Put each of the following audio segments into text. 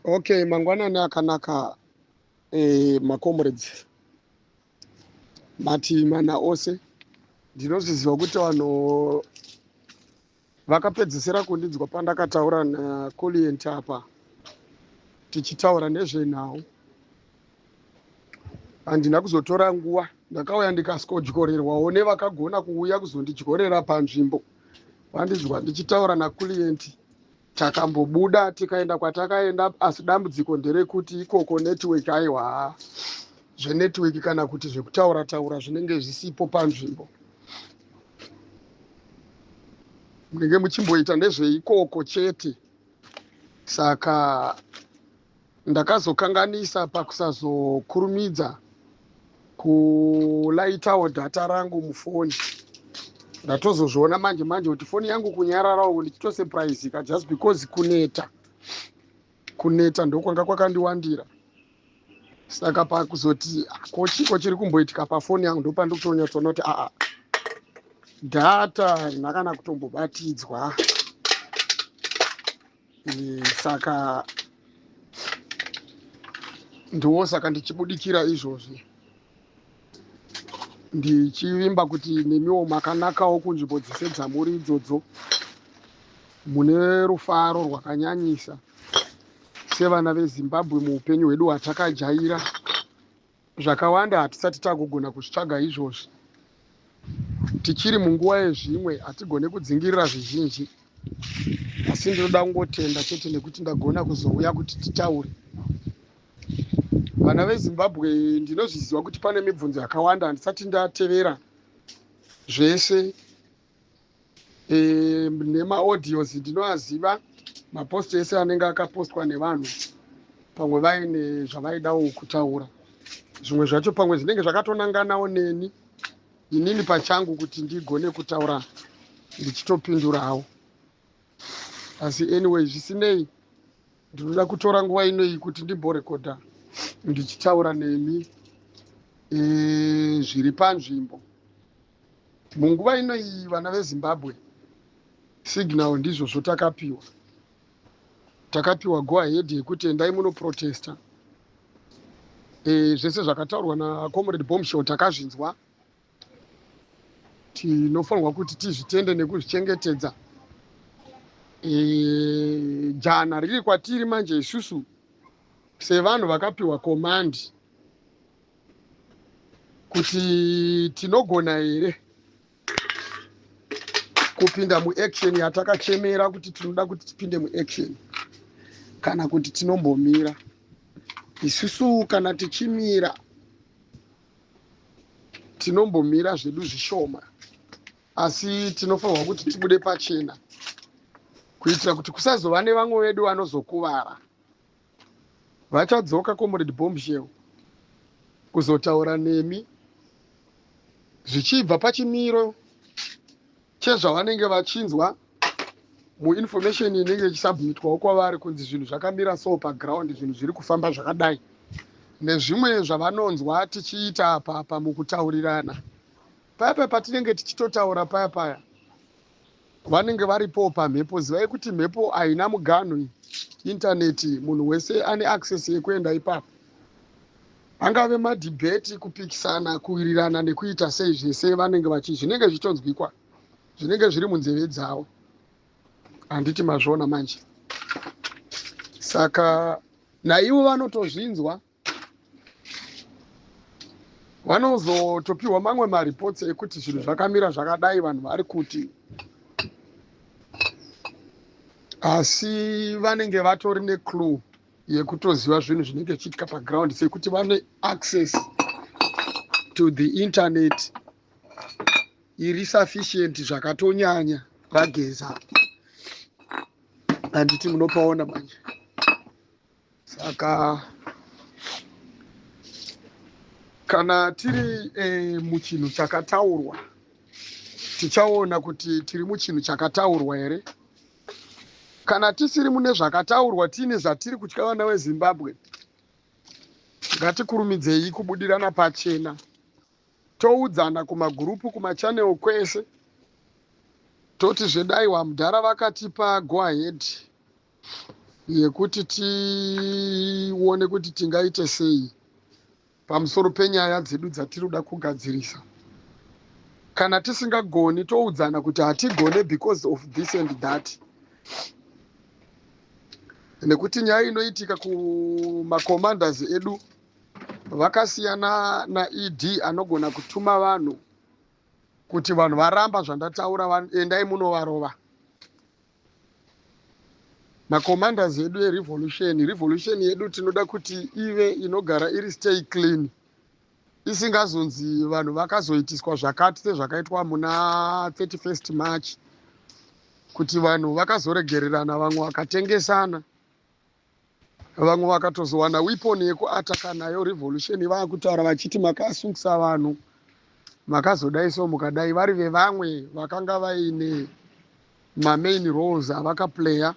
Okay, mangwanani akanaka makomrades mati mana ose ndinozviziva kuti vanhu vakapedzisira kundinzwa pandakataura nakolient apa tichitaura nezvenhau. Handina kuzotora nguva, ndakauya ndikaskodyorerwawo nevakagona kuuya kuzondidyorera panzvimbo. Vandinzwa ndichitaura nakolient takambobuda tikaenda kwatakaenda, asi dambudziko nderekuti ikoko network aiwa zvenetwork kana kuti zvekutaura taura zvinenge zvisipo panzvimbo. Munenge muchimboita nezveikoko chete, saka ndakazokanganisa pakusazokurumidza kulaitawo dhata rangu mufoni. Ndatozozviona manje kuti foni yangu kunyararawo ndichitosurprisika just because kuneta ndokwanga kwakandiwandira. Saka pakuzoti kochiko chiri kumboitika pafoni yangu ndopandikutonyatsoona kuti dhata harina kana kutombobatidzwa. Saka ndosaka ndichibudikira izvozvi ndichivimba kuti nemiwo makanakawo kunzvimbo dzese dzamuri idzodzo, mune rufaro rwakanyanyisa sevana veZimbabwe muupenyu hwedu hwatakajaira. Zvakawanda hatisati tagogona kuzvitsvaga izvozvi. Tichiri munguva yezvimwe hatigone kudzingirira zvizhinji, asi ndinoda kungotenda chete nekuti ndagona kuzouya kuti titaure. Vana veZimbabwe ndinozviziva kuti pane mibvunzo yakawanda handisati ndatevera zvese. Nemaaudios ndinoaziva, mapost ese anenge akapostwa nevanhu pamwe vaine zvavaidawo kutaura. Zvimwe zvacho pamwe zvinenge zvakatonanganawo neni inini pachangu kuti ndigone kutaura ndichitopindurawo. Asi anyway, zvisinei, ndinoda kutora nguva inoyi kuti ndimborekodha ndichitaura nemi zviri panzvimbo. Munguva inoyi vana veZimbabwe, signal ndizvozvo takapiwa. Takapiwa go ahead yekuti endai munoprotesta. Zvese zvakataurwa naComrade Bombshell takazvinzwa. Tinofanirwa kuti tizvitende nekuzvichengetedza. Jana riri kwatiri manje isusu sevanhu vakapiwa command kuti tinogona here kupinda muaction yatakachemera kuti tinoda kuti tipinde muaction kana kuti tinombomira. Isusu kana tichimira tinombomira zvedu zvishoma, asi tinofanirwa kuti tibude pachena kuitira kuti kusazova nevamwe vedu vanozokuvara. Vachadzoka Comrade Bombshell kuzotaura nemi zvichibva pachimiro chezvavanenge vachinzwa muinformation inenge ichisubmitwawo kwavari kunzi zvinhu zvakamira so paground, zvinhu zviri kufamba zvakadai, nezvimwe zvavanonzwa tichiita apa mukutaurirana. Paya patinenge tichitotaura paya vanenge varipo pamhepo. Zivai kuti mhepo haina muganhu, intaneti, munhu wese ane access yekuenda ipapo. Angave madhibheti, kupikisana, kuwirirana nekuita sei, zvese vanenge zvinenge zvitonzwikwa, zvinenge zviri munzeve dzavo. Handiti mazvona manje. Saka naivo vanotozvinzwa, vanozotopiwa mamwe maripotsi ekuti zvinhu zvakamira zvakadai, vanhu vari kuti. Asi vanenge vatori neclue yekutoziva zvinhu zvinenge zvichiitika paground, sekuti vane access to the internet iri sufficient zvakatonyanya vageza. Handiti munopaona manje. Saka kana tiri muchinhu chakataurwa, tichaona kuti tiri muchinhu chakataurwa here. Kana tisiri mune zvakataurwa, tiine zvatiri kutya vana veZimbabwe, ngatikurumidzei kubudirana pachena, toudzana kumagurupu, kumachanel kwese, toti zvedaiwa mudhara vakatipa go ahead yekuti tione kuti tingaite sei pamusoro penyaya dzedu dzatiri kuda kugadzirisa. Kana tisingagoni toudzana kuti hatigone because of this and that. Nekuti nyaya inoitika kumacommanders edu vakasiyana naED anogona kutuma vanhu kuti vanhu varamba zvandataura endai munovarova. Macommanders edu revolution yedu tinoda kuti ive inogara iri stay clean, isingazonzi vanhu vakazoitiswa zvakati sezvakaitwa muna 31st March, kuti vanhu vakazoregererana, vamwe vakatengesana, vamwe vakatozowana weapon yekuataka nayo revolution vakutaura vachiti makasungisa vanhu, makazodai so mukadai, vari vevamwe vakanga vaine main roles avakaplaya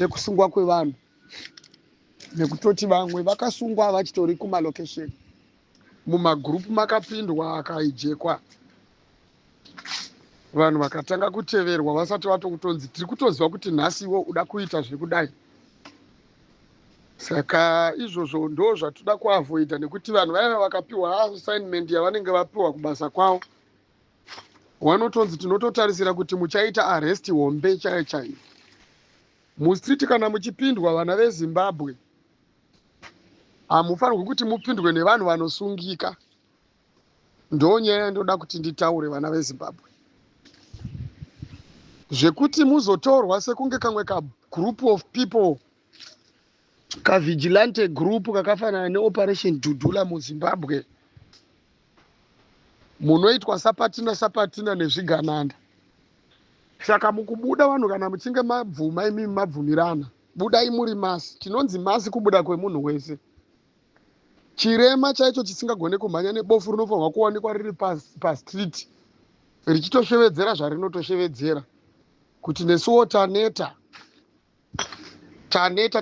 ekusungwa kwevanhu, nekutoti vamwe vakasungwa vachitori kumalocation, mumagrupu makapindwa akaijekwa, vanhu vakatanga kuteverwa vasati vatokutonzi tiri kutoziva kuti nhasiwo uda kuita zvekudai. Saka izvozvo ndo zvatoda kuavoida, nekuti vanhu vaiva vakapiwa assignment yavanenge vapiwa kubasa kwavo, wanotonzi tinototarisira kuti muchaita arrest hombe chaiyo chaiyo. Mustreet kana muchipindwa vana veZimbabwe, hamufanirwi kuti mupindwe nevanhu vanosungika. Ndonyaya ndoda kuti nditaure vana veZimbabwe. Zvekuti muzotorwa sekunge kamwe ka group of people, ka vigilante group kakafanana neoperation Dudula muZimbabwe, munoitwa sapatina nezvigananda. Saka mukubuda vanhu kana muchinge mabvuma imi mabvumirana, budai muri masi. Tinonzi masi kubuda kwemunhu wese. Chirema chaicho chisingagone kumhanya nebofu rinofanirwa kuwanikwa riri pastreet richitoshevedzera zvarinotoshevedzera, kuti nesuwo taneta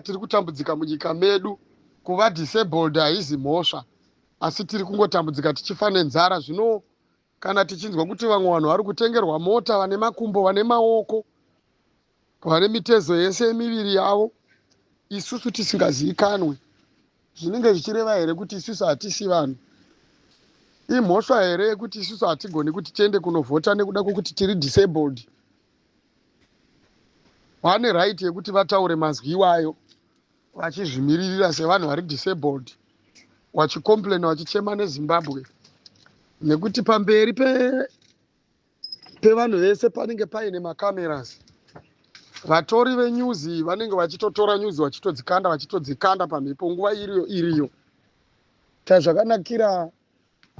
tiri kutambudzika munyika medu. Kuva disabled haizi mhosva, asi tiri kungotambudzika tichifa nenzara. Zvino kana tichinzwa kuti vamwe vanhu vari kutengerwa mota, vane makumbo, vane maoko, vane mitezo yese yemiviri yavo, isusu tisingazivikanwe, zvinenge zvichireva here kuti isusu hatisi vanhu? Imhosva here yekuti isusu hatigoni kuti tiende kunovhota nekuda kwokuti tiri disabled? Vane right yekuti vataure mazwi iwayo vachizvimiririra sevanhu vari disabled, vachicomplaina, vachichema neZimbabwe. Nekuti pamberi pevanhu vese panenge paine macameras. Vatori venyuzi vanenge vachitotora nyuzi vachitodzikanda pamhepo nguva iriyo. Zvakanakira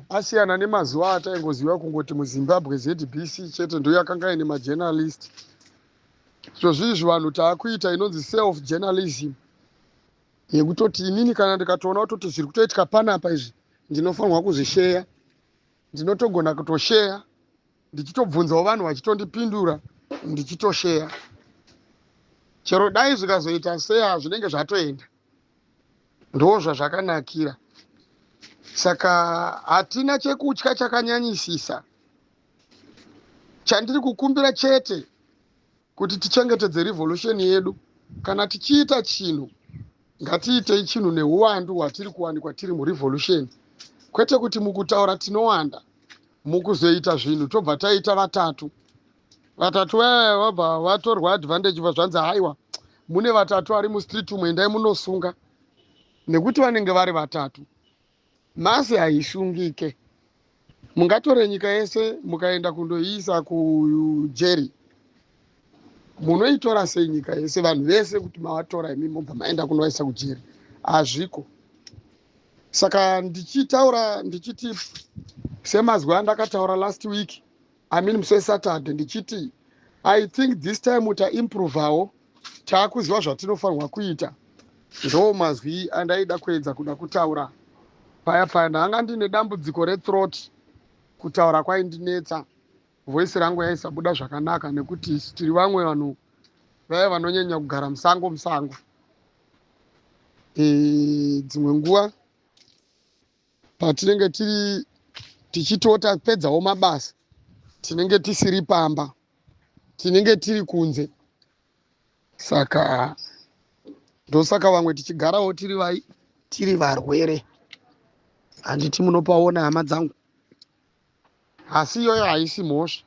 asiyana nemazuva ataingoziva kungoti muZimbabwe ZBC chete ndo yakanga ine majournalist. Zvozvizvi vanhu taakuita inonzi self journalism, yekutoti inini kana ndikatoona kutoti zviri kutoitika panapa izvi ndinofanirwa kuzvisheya, ndinotogona kutosheya, ndichitobvunzawo vanhu vachitondipindura, ndichitosheya. Chero dai zvikazoita sei hazvinenge zvatoenda, ndo zvazvakanakira. Saka hatina chekutya chakanyanyisisa. Chandiri kukumbira chete kuti tichengetedze revolution yedu. Kana tichiita chinhu, ngatiitei chinhu neuwandu hwatiri kuwanikwa tiri murevolution, kwete kuti mukutaura tinowanda, mukuzoita zvinhu tobva taita vatatu vabva vatorwa advantage, vazvanzi haiwa mune vatatu vari mustreet umwe, endai munosunga. Nekuti vanenge vari vatatu, masi haisungike. Mungatore nyika yese mukaenda kundoiisa kujeri, munoitora sei nyika yese, vanhu vese kuti mavatora imi mobva maenda kunovaisa kujeri? Hazviko. Saka ndichitaura ndichiti semazwi andakataura last week, musi Saturday, ndichiti I think this time taimprovawo, taakuziva zvatinofanirwa kuita. Ndo mazwi andaida kuedza kuda kutaura paya. Ndanga ndine dambudziko rethroat, kutaura kwaindinetsa, voice rangu yaisabuda zvakanaka, nekuti tiri vamwe vanhu vaya vanonyanya kugara musango. Dzimwe nguva patinenge tichitota pedzawo mabasa, tinenge tisiri pamba, tinenge tiri kunze. Saka ndosaka vamwe tichigarawo tiri varwere. Handiti munopaona hama dzangu, asi iyoyo haisi mhosva.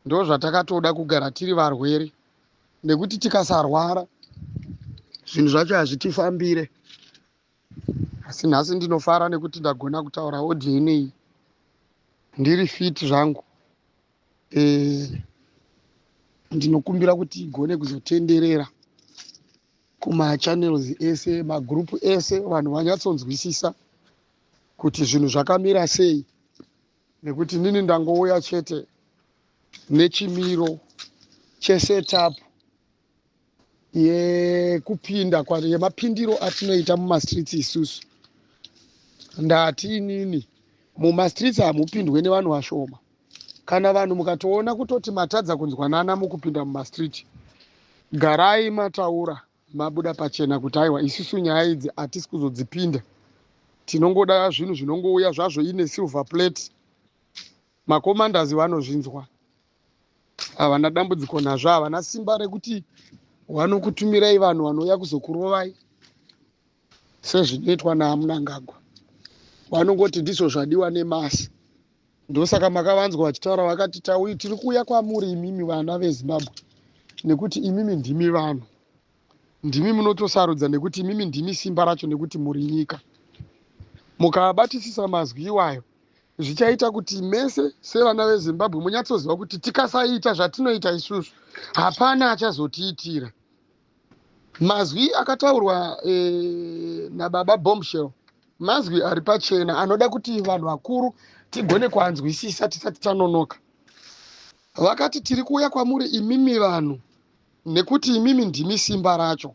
Ndo zvatakatoda kugara tiri varwere, nekuti tikasarwara zvinhu zvacho hazvitifambire. Asi nhasi ndinofara nekuti ndagona kutaura audio ineyi ndiri fit zvangu. Ndinokumbira kuti igone kuzotenderera kumachannels ese, magrupu ese, vanhu vanyatsonzwisisa kuti zvinhu zvakamira sei, nekuti nini ndangouya chete nechimiro chesetup yekupinda yemapindiro atinoita mumastreets isusu. Ndati inini mumastreets hamupindwe nevanhu vashoma. Kana vanhu mukatoona kutoti matadza kunzwanana mukupinda mumastreet, garai mataura mabuda pachena kuti aiwa isusu nyaya idzi hatisi kuzodzipinda. Tinongoda zvinhu zvinongouya zvazvo ine silver plate. Makomandazi vanozvinzwa, havana dambudziko nazvo, havana simba rekuti vanokutumirai vanhu vanouya kuzokurovai sezvinoitwa naMnangagwa. Vanongoti ndizvo zvadiwa nemasi. Ndosaka makavanzwa vachitaura vakati tiri kuuya kwamuri imimi vana veZimbabwe, nekuti imimi ndimi vanhu, ndimi munotosarudza, nekuti imimi ndimi simba racho, nekuti muri nyika. Mukabatisisa mazwi iwayo, zvichaita kuti mese sevana veZimbabwe munyatsoziva kuti tikasaita zvatinoita isusu hapana achazotiitira. Mazwi akataurwa nababa Bombshell, mazwi ari pachena anoda kuti vanhu vakuru tigone kuanzwisisa tisati tanonoka. Vakati tiri kuuya kwamuri imimi vanhu, nekuti imimi ndimi simba racho,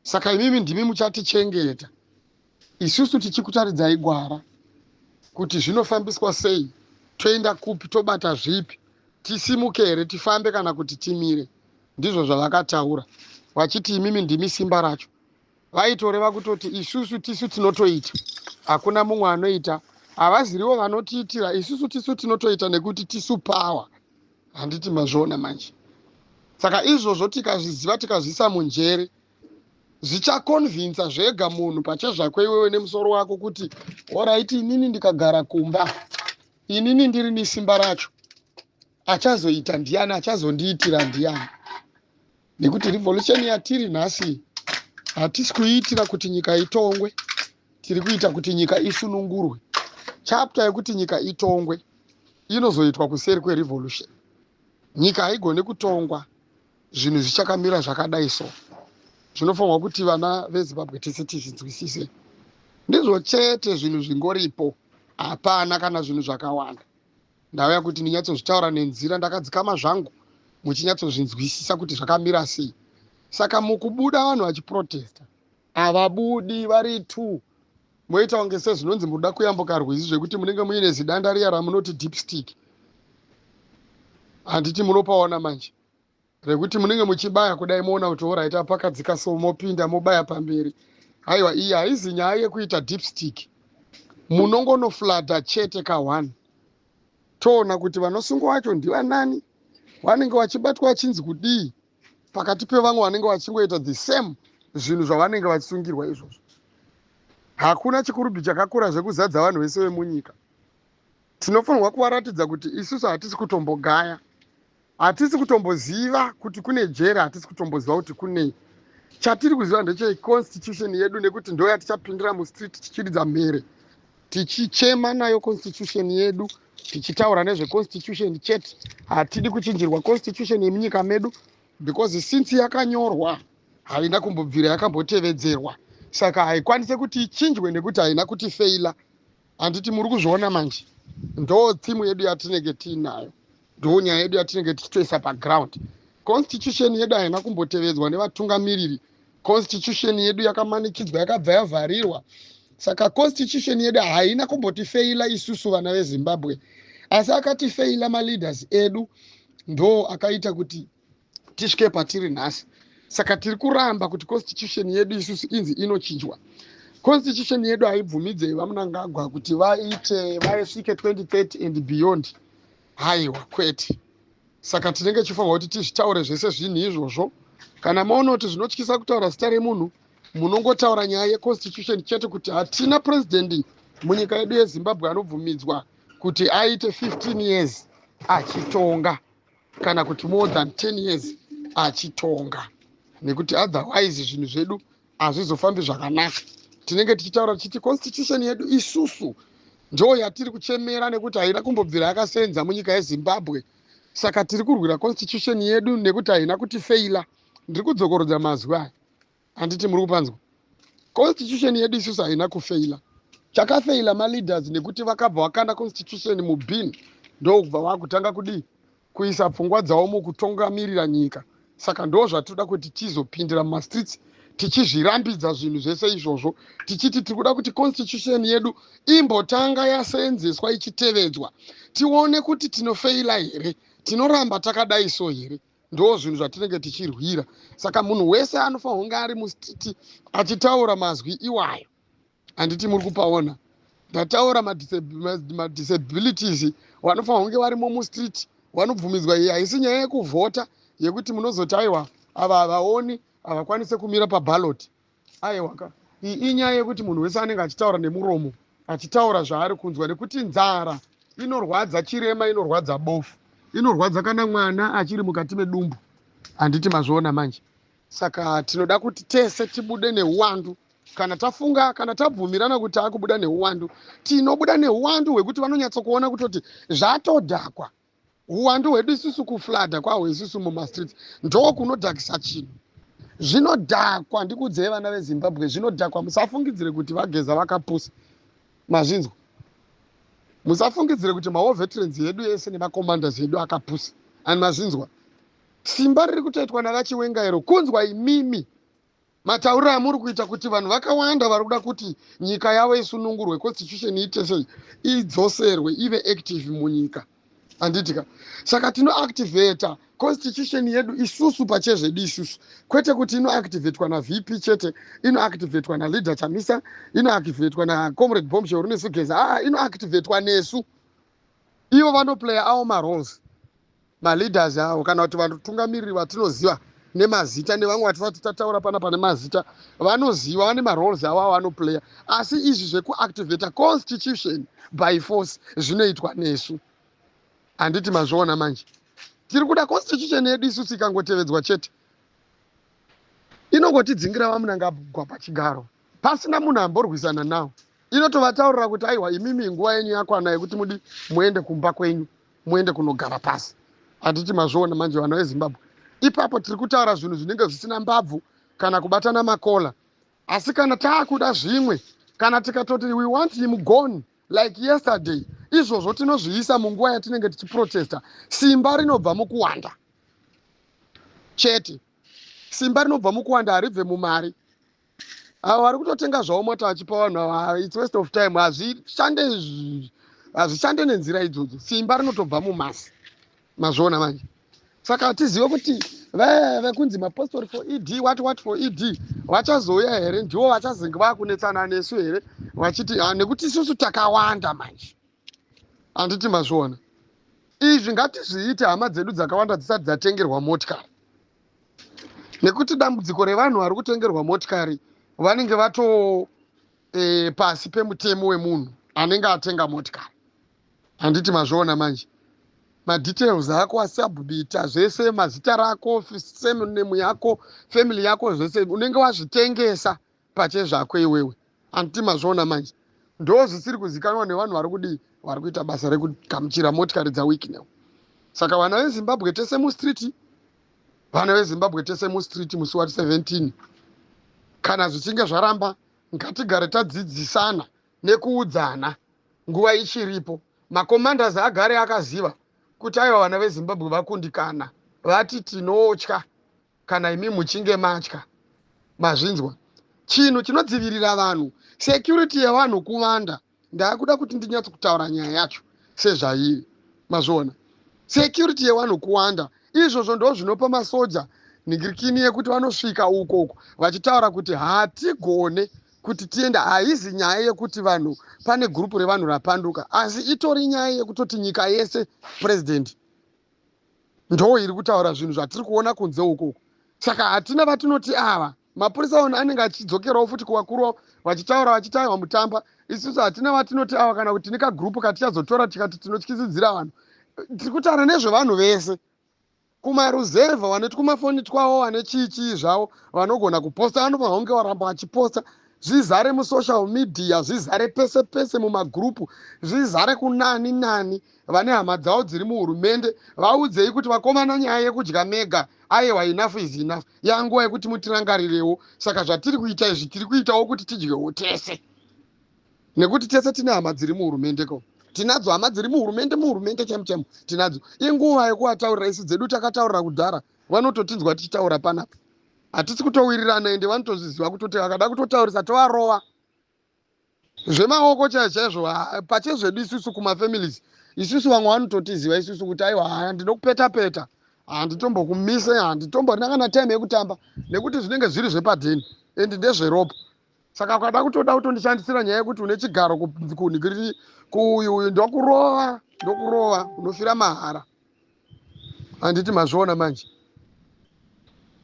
saka imimi ndimi muchatichengeta. Isusu tichikutaridzai gwara kuti zvinofambiswa sei, toenda kupi, tobata zvipi, tisimuke here, tifambe kana kuti timire. Ndizvo zvavakataura, vachiti imimi ndimi simba racho. Vaitoreva kutoti isusu tisu tinotoita, hakuna mumwe anoita. Havaziriwo vanotiitira, isusu tisu tinotoita nekuti tisu pawa. Handiti mazviona manje. Saka izvozvo tikazviziva, tikazvisa munjere, zvichakonvinsa zvega munhu pachezvakwe iwewe nemusoro wako kuti oraiti inini ndikagara kumba, inini ndiri nesimba racho, achazoita ndiani, achazondiitira ndiani. Nekuti revolution yatiri nhasi hatisi kuiitira kuti nyika itongwe, tiri kuita kuti nyika isunungurwe. Chapter yekuti nyika itongwe inozoitwa kuseri kwerevolution. Nyika haigone kutongwa zvinhu zvichakamira zvakadai so. Zvinofanirwa kuti vana veZimbabwe tese tizvinzwisise. Ndizvo chete zvinhu zvingoripo, hapana kana zvinhu zvakawanda. Ndauya kuti ndinyatsozvitaura nenzira ndakadzikama zvangu, muchinyatsozvinzwisisa kuti zvakamira sei. Saka mukubuda vanhu vachiprotesta, havabudi vari tu. Moita kunge sezvinonzi munoda kuyambuka rwizi zvekuti munenge muine zidanda riya ramunoti dipstick. Handiti munopaona manje, rekuti munenge muchibaya kudai moona kuti oraita pakadzika so mopinda mobaya pamberi. Haiwa, iyi haizi nyaya yekuita dipstick. Munongonofladha chete ka1. Toona kuti vanosungwa vacho ndivanani, vanenge vachibatwa vachinzi kudii pakati pevamwe vanenge vachingoita the same zvinhu zvavanenge vachisungirwa izvozvo. Hakuna chikurubhi chakakura zvekuzadza vanhu vese vemunyika. Tinofanirwa kuvaratidza kuti isusu hatisi kutombogaya, hatisi kutomboziva kuti kune jere, hatisi kutomboziva kuti kunei. Chatiri kuziva ndechei constitution yedu, nekuti ndo yatichapindira mustreet tichiridza mhere, tichichema nayo constitution yedu, tichitaura nezve constitution chete. Hatidi kuchinjirwa constitution yemunyika medu, because since yakanyorwa haina kumbobvira yakambotevedzerwa. Saka haikwanise kuti ichinjwe nekuti haina kuti feila. Handiti muri kuzviona manje, ndo tsimu yedu yatinenge tiinayo, ndo nyaya yedu yatinenge tichitoisa paground. Constitution yedu haina kumbotevedzwa nevatungamiriri. Constitution yedu yakamanikidzwa, yakabva yavharirwa. Saka constitution yedu haina kumbotifeila isusu vana veZimbabwe, asi akatifeila maleaders edu, ndo akaita kuti tisvike patiri nhasi. Saka tiri kuramba kuti constitution yedu isusu inzi inochinjwa. Constitution yedu haibvumidze vaMnangagwa kuti vaisvike 2030 and beyond. Haiwa kwete. Saka tinenge chifanirwa kuti tizvitaure zvese zvinhu izvozvo kana maona kuti zvinotyisa kutaura zita remunhu munongotaura nyaya yeconstitution chete kuti hatina president munyika yedu yezimbabwe anobvumidzwa kuti aite 15 years achitonga kana kuti more than 10 years achitonga, nekuti otherwise zvinhu zvedu hazvizofambi zvakanaka. Tinenge tichitaura tichiti constitution yedu isusu ndo yatiri kuchemera nekuti haina kumbobvira yakasenza munyika yezimbabwe. Saka tiri kurwira constitution yedu nekuti haina kuti feila. Ndiri kudzokorodza mazwi aya, handiti muri kupanzwa. Constitution yedu isusu haina kufeila. Chakafeila maleaders nekuti vakabva vakanda constitution mubhini ndokubva vakutanga kudii kuisa pfungwa dzavo mukutungamirira nyika. Saka ndo zvatoda kuti tizopindira mumastreets tichizvirambidza zvinhu zvese izvozvo tichiti tiri kuda kuti constitution yedu imbotanga yaseenzeswa ichitevedzwa, tione kuti tinofeila here, tinoramba takadai so here. Ndo zvinhu zvatinenge tichirwira. Saka munhu wese anofanira kunge ari mustreet achitaura mazwi iwayo. Handiti muri kupaona. Ndataura madisabilities vanofanira kunge varimo mustreet vanobvumidzwa. Iyi haisi nyaya yekuvhota yekuti munozoti aiwa ava havaoni havakwanise kumira paballot. Aiwa, iyi inyaya yekuti munhu wese anenge achitaura nemuromo, achitaura zvaari kunzwa, nekuti nzara inorwadza, chirema inorwadza bofu, inorwadza kana mwana achiri mukati medumbu. Handiti mazviona manje. Saka tinoda kuti tese tibude neuwandu. Kana tafunga, kana tabvumirana kuti akubuda neuwandu, tinobuda neuwandu hwekuti vanonyatsokuona kutoti zvatodhakwa. Uwandu hwedu isusu kufladha kwahwo isusu mumastreets ndo kunodhakisa chinhu. Zvinodhakwa, ndikudzei vana veZimbabwe, zvinodhakwa. Musafungidzire kuti vageza vakapusa. Mazvinzwa? Musafungidzire kuti mawo veterans yedu yese nemacommanders yedu akapusa. Ani mazvinzwa? Simba riri kutoitwa navachiwengairo kunzwa imimi matauriro amuri kuita kuti vanhu vakawanda vari kuda kuti nyika yavo isunungurwe, constitution iite sei, idzoserwe ive active munyika. Handitika. Saka tinoactivata constitution yedu isusu pachezvedu isusu, kwete kuti inoactivatwa naVP chete, inoactivatwa naleader Chamisa, inoactivatwa nacomrade Bombshell Nesugeza, inoactivatwa nesu. Ivo vanoplaya avo maroles, maleaders avo, kana kuti vanotungamiriri vatinoziva nemazita nevamwe vatisati tataura pana pane mazita, vanoziva vane maroles avo vanoplaya. Asi izvi zvekuactivata constitution by force zvinoitwa nesu. Handiti mazviona manje. Tiri kuda constitution yedu isusu ikangotevedzwa chete, inongotidzingira vamunangagwa pachigaro pasina munhu amborwisana nawo. Inovataurira kuti aiwa imimi nguva yenyu yakwana yekuti mudi muende kumba kwenyu, muende kunogara pasi. Handiti mazviona manje vana veZimbabwe. Ipapo tiri kutaura zvinhu zvinenge zvisina mbabvu kana kubatana makola. Asi kana taakuda zvimwe, kana tikatoti we want him gone like yesterday, izvozvo tinozviisa munguva yatinenge tichiprotesta. Simba rinobva mukuwanda chete. Simba rinobva mukuwanda, haribve mumari. Avo vari kutotenga zvavo mota vachipa vanhu ava, it's waste of time. Hazvishande nenzira idzodzo. Simba rinotobva mumasi. Mazviona manje. Saka tizive kuti vekunzi mapostori for ED, what for ED, vachazouya here, ndivo vachazenge vakunetsana nesu here, vachiti nekuti isusu takawanda manje. Handiti mazviona. Izvi ngatizviite hama dzedu dzakawanda dzisati dzatengerwa motikari. Nekuti dambudziko revanhu vari kutengerwa motikari vanenge vato pasi pemutemo wemunhu anenge atenga motikari. Handiti mazviona manje. Madetails ako asabhubita zvese, mazita rako, surname yako, family yako zvese unenge wazvitengesa pachezvako iwewe. Handiti mazviona manje. Ndo zvisiri kuzikanwa nevanhu vari kudii, vari kuita basa rekugamuchira motikari dzawiki now. Saka vana veZimbabwe tese mustreet, vana veZimbabwe tese mustreet musi wa 17. Kana zvichinge zvaramba, ngatigare tadzidzisana nekuudzana nguva ichiripo. Macommanders agare akaziva kuti aiwa vana veZimbabwe vakundikana, vati tinotya kana imi muchinge matya. Mazvinzwa? Chinhu chinodzivirira vanhu, security yevanhu kuwanda. Ndakuda kuti ndinyatso kutaura nyaya yacho sezvairi. Mazviona? Security yevanhu kuwanda. Izvozvo ndo zvinopa masoja ningirikini yekuti vanosvika ukoko vachitaura kuti hatigone kuti tienda. Haizi nyaya yekuti vanhu pane gurupu revanhu rapanduka, asi itori nyaya yekutoti nyika yese president ndo iri kutaura zvinhu zvatiri kuona kunze ukoko. Saka hatina vatinoti ava mapurisa ono anenge achidzokerawo futi kuvakuru vachitaura vachitaiwa mutamba. Isusu hatina vatinoti ava kana kuti nekagrupu katichazotora tikati tinotyisidzira vanhu. Tiri kutaura nezvevanhu vese kumaruzevha vanoti kumafoni twavo vane chii zvavo vanogona kuposta vanofanira kunge varamba vachiposta zvizare musocial media, zvizare pese pese mumagrupu, zvizare kunani nani. Vane hama dzavo dziri muhurumende vaudzei kuti vakomana nyaya yekudya mega aiwa enough is enough, yanguva yekuti mutirangarirewo. Saka zvatiri kuita izvi tiri kuitawo kuti tidyewo tese, nekuti tese tine hama dziri muhurumende ko. Tinadzo hama dziri muhurumende chemu tinadzo. Inguva yekuvataurira, isu dzedu takataurira kudhara, vanototinzwa tichitaura panapa. Hatisi kutowirirana ende vanotozviziva kutoti vakada kutotaurisa tovarova zvemaoko chaizvo pachezvedu isusu kumafamilies. Isusu vamwe vanototiziva isusu kuti aiwa handinokupeta peta, handitombokumise, handitomborina kana time yekutamba, nekuti zvinenge zviri zvepadheni endi ndezveropa. Saka ukada kutoda kutondishandisira nyaya yekuti une chigaro kunhigiri kuuyu ndokurova unofira mahara, handiti mazviona manje.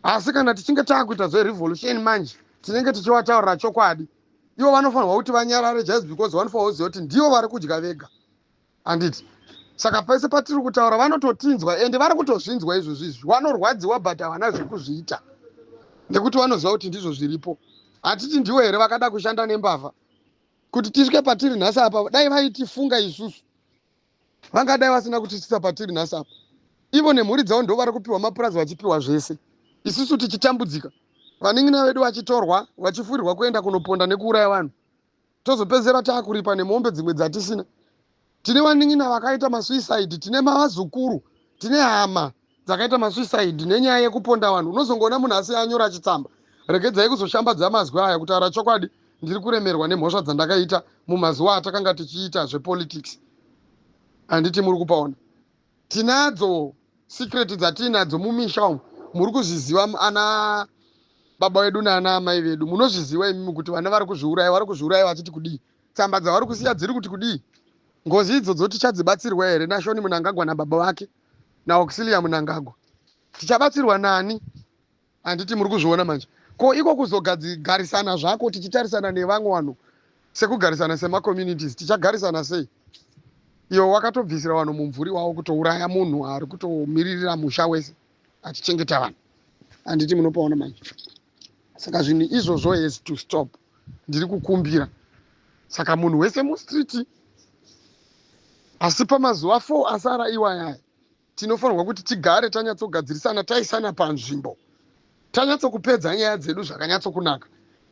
Asi kana tichinge takuita zverevolution manje tinenge tichivataurira chokwadi. Ivo vanofanirwa kuti vanyarare just because vanofanirwa kuziva kuti ndivo vari kudya vega, handiti. Saka pese patiri kutaura vanototinzwa ende vari kutozvinzwa izvozvizvi. Vanorwadziwa but havana zvekuzviita nekuti vanoziva kuti ndizvo zviripo. Hatiti ndiwo here vakada kushanda nembavha kuti tisvike patiri nhasi apa. Dai vaitifunga isusu vangadai vasina kutisvitsa patiri nhasi apa. Ivo nemhuri dzavo ndo vari kupiwa mapurazi vachipiwa zvese, isusu tichitambudzika, vanin'ina vedu vachitorwa vachifurirwa kuenda kunoponda nekuuraya vanhu, tozopedzera taakuripa nemombe dzimwe dzatisina. Tine vanin'ina vakaita masuicide, tine mavazukuru, tine hama dzakaita masuicide nenyaya yekuponda vanhu. Unozongoona munhu asi anyora chitsamba, regedzai kuzoshambadza mazwi aya. Kutaura chokwadi, ndiri kuremerwa nemhosva dzandakaita mumazuva atakanga tichiita zvepolitics. Handiti muri kupaona. Tinadzo secret dzatinadzo mumisha umu, muri kuzviziva ana baba vedu naana amai vedu. Munozviziva imimi kuti vana vari kuzviuraya vachiti kudii. Tsamba dzavari kusiya dziri kuti kudii. Ngozi idzodzo tichadzibatsirwa here naShoni Mnangagwa nababa vake naAuxilia Mnangagwa? Tichabatsirwa nani? Handiti muri kuzviona manje. Ko iko kuzogarisana zvako tichitarisana nevamwe vanhu sekugarisana semacommunities, tichagarisana sei? Iwo wakatobvisira vanhu mumvuri wavo kutouraya munhu ari kutomiririra musha wese achichengeta vanhu. Handiti munopaona manje. Saka zvinhu izvozvo has to stop. Ndiri kukumbira. Saka munhu wese mustriti, asi pamazuva 4 asara iwayaya, tinofanirwa kuti tigare tanyatsogadzirisana, taisana panzvimbo, tanyatsokupedza nyaya dzedu zvakanyatsokunaka,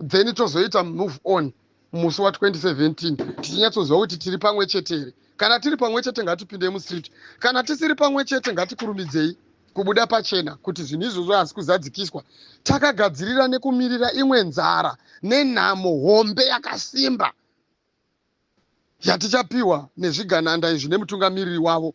then tozoita move on musi wa2017 tichinyatsoziva kuti tiri pamwe chete here. Kana tiri pamwe chete ngatipinde mustriti, kana tisiri pamwe chete ngatikurumidzei kubuda pachena kuti zvinhu izvozvo hasi kuzadzikiswa. Takagadzirira nekumirira imwe nzara nenhamo hombe yakasimba yatichapiwa nezvigananda izvi nemutungamiriri wavo